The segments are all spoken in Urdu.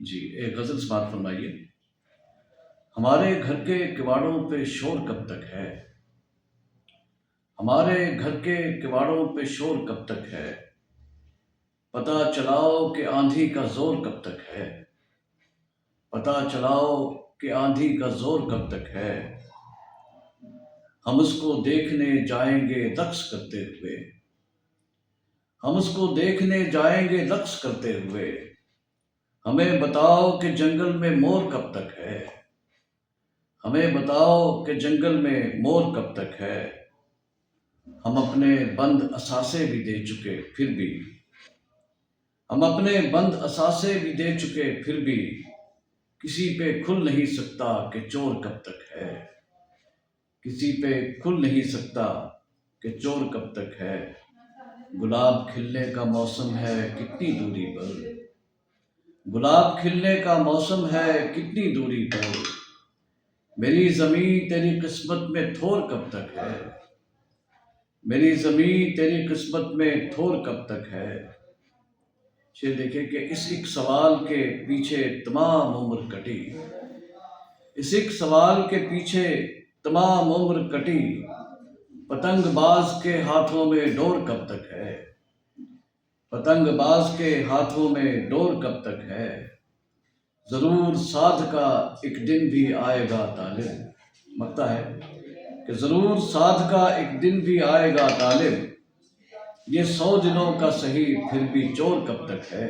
جی ایک غزل سماعت فرمائیے۔ ہمارے گھر کے کواڑوں پہ شور کب تک ہے؟ ہمارے گھر کے کواڑوں پہ شور کب تک ہے؟ پتہ چلاؤ کہ آندھی کا زور کب تک ہے؟ پتہ چلاؤ کہ آندھی کا زور کب تک ہے؟ ہم اس کو دیکھنے جائیں گے رقص کرتے ہوئے، ہم اس کو دیکھنے جائیں گے رقص کرتے ہوئے۔ ہمیں بتاؤ کہ جنگل میں مور کب تک ہے؟ ہمیں بتاؤ کہ جنگل میں مور کب تک ہے؟ ہم اپنے بند اثاثے بھی دے چکے پھر بھی، ہم اپنے بند اثاثے بھی دے چکے پھر بھی کسی پہ کھل نہیں سکتا کہ چور کب تک ہے؟ کسی پہ کھل نہیں سکتا کہ چور کب تک ہے؟ گلاب کھلنے کا موسم ہے کتنی دوری پر، گلاب کھلنے کا موسم ہے کتنی دوری پر۔ میری زمیں تیری قسمت میں تھور کب تک ہے؟ میری زمیں تیری قسمت میں تھور کب تک ہے؟ شعر دیکھیں کہ اس ایک سوال کے پیچھے تمام عمر کٹی، اس ایک سوال کے پیچھے تمام عمر کٹی۔ پتنگ باز کے ہاتھوں میں ڈور کب تک ہے؟ پتنگ باز کے ہاتھوں میں ڈور کب تک ہے؟ ضرور ساتھ کا ایک دن بھی آئے گا طالب، مگتا ہے کہ ضرور ساتھ کا ایک دن بھی آئے گا طالب۔ یہ 100 دنوں کا سہی پھر بھی چور کب تک ہے؟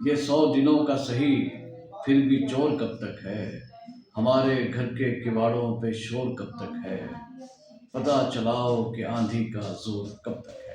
یہ 100 دنوں کا سہی پھر بھی چور کب تک ہے؟ ہمارے گھر کے کواڑوں پہ شور کب تک ہے؟ پتہ چلاؤ کہ آندھی کا زور کب تک ہے؟